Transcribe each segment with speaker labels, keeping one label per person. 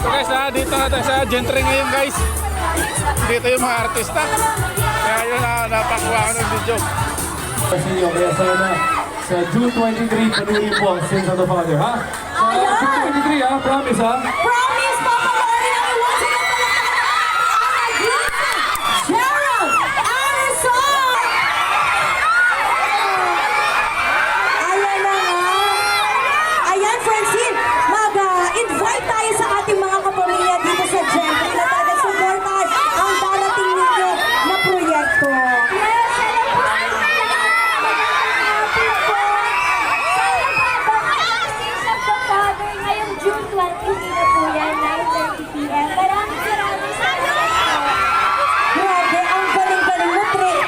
Speaker 1: Guys, dito na tayo sa Gentry ngayon guys. Dito yung mga artista. Kaya yun, napakuha ko ng video.
Speaker 2: Kaya sana sa June 23, panuloy po ang Sins of the Father, ha? Sa June 23, ha? Promise, ha?
Speaker 3: Promise, Papa Lori, ang iwan sila Gerald Anderson! Ayan na nga. Ayan, Francine, mag-invite tayo sa ating mga kapamilya dito sa Gentry na talagang supportahan ang darating ninyo na proyekto.
Speaker 4: June 20 na po yan, 9:30 p.m. Maraming salamat.
Speaker 3: Grabe, ang galing-galing mo.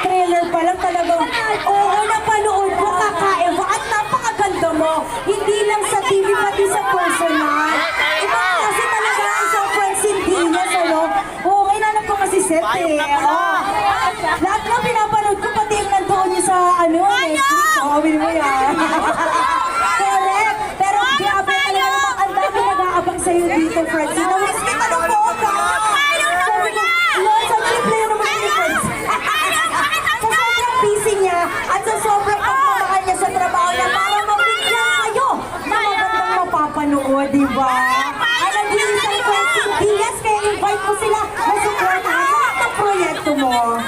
Speaker 3: Trailer pa lang talagang, oo, napanood ko, kakaiba at napakaganda mo. Hindi lang sa TV, pati sa personal. Iba kasi talaga ang sa Francine Diaz, ano? Oo, kinanap ko kasi set eh. Lahat na pinapanood ko, pati yung nandoon niya sa, Netflix. Awin mo yan. Correct. Pero grabe talaga namang ang dami nag-aabang sa'yo dito, Francine. Nawis kita ng boka. Sabi ko, Lord, sa triple yun naman ni Francine. Sa sobrang busy niya at sa sobrang pagmamahal niya sa trabaho niya para mabigyan kayo na magandang mapapanood, di ba? Ay, nag-iisa ni Francine Diaz, kaya invite mo sila na supportahan sa lahat ng proyekto mo.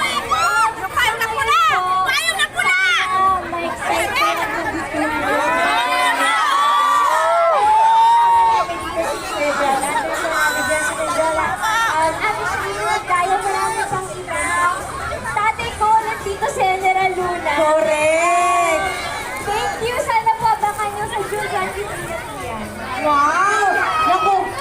Speaker 4: General Luna.
Speaker 3: Correct!
Speaker 4: Thank you. Sana po abangan nyo sa June 23 na po yan.
Speaker 3: Wow!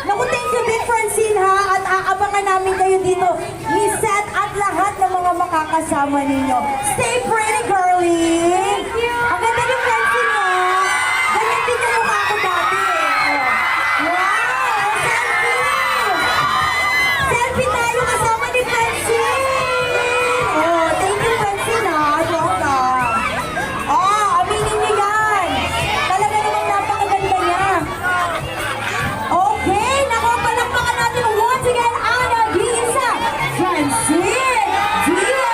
Speaker 3: Naku, thank you din, Francine, ha? At aabangan namin kayo dito ni Seth at lahat ng mga makakasama ninyo. Stay pretty, girlie!
Speaker 4: Thank you!
Speaker 3: Ang ganda ni Francine, ha? Ganyan din yung mukha ko dati, eh. Wow! Selfie! Selfie tayo kasama ni Francine! Oh, thank you, Francine, ha? Bongga! Oh, aminin niyo yan! Talaga namang napakaganda niya. Okay, nakapalakpakan natin once again ang nag-iisa, Francine Diaz!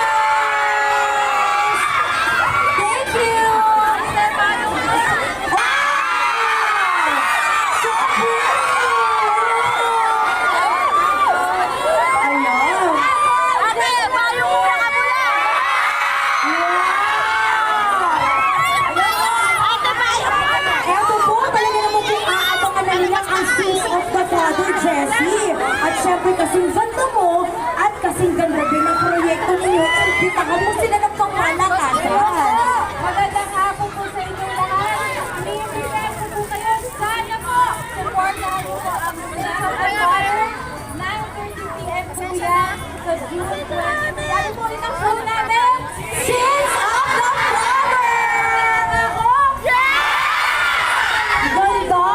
Speaker 3: Thank you! Wow! So Ayan! Eto po, talaga naman po aabangan na nila ang Sins of the Father, Jessie. At syempre kasing ganda mo at kasing ganda din ang proyekto ninyo, imbitahan mo sila ng pangmalakasan.
Speaker 4: Magandang hapon po sa inyo lahat. I-invite po kayo. Sana po, supportahan niyo po ang Sins of the Father. 9:30 p.m. po yan sa June 20. Ano po rin ang show namin?
Speaker 3: Sins of the Father! Ganda!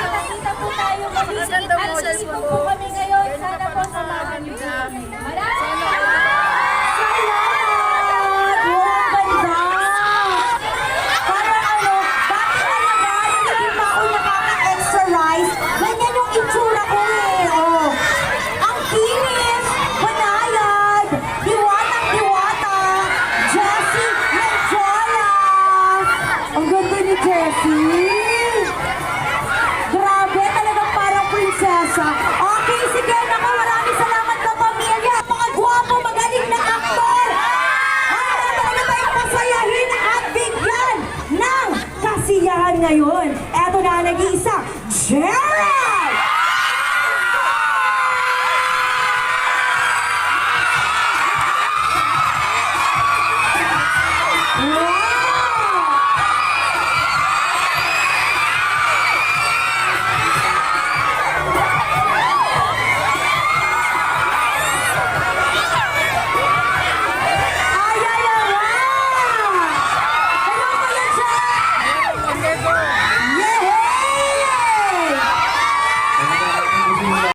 Speaker 4: Nakita po tayo muli. At sisipag po kami ngayon. Sana po samahan niyo. Maraming
Speaker 3: Salamat! Wow, ganda! Para bakit talaga hindi pa ako nakaka-exercise? Ganyan yung itsura ko eh. Oh. Ang kinis, banayad, diwatang-diwata, Jessie Menjola. Ang ganda ni Jessie. Grabe, talagang parang prinsesa. Okay, sige, naku, maraming salamat na pamilya. Napakagwapo, magaling na aktor. Handa talaga tayong pasayahin at bigyan ng kasiyahan ngayon. Eto na ang nag-iisa, Gerald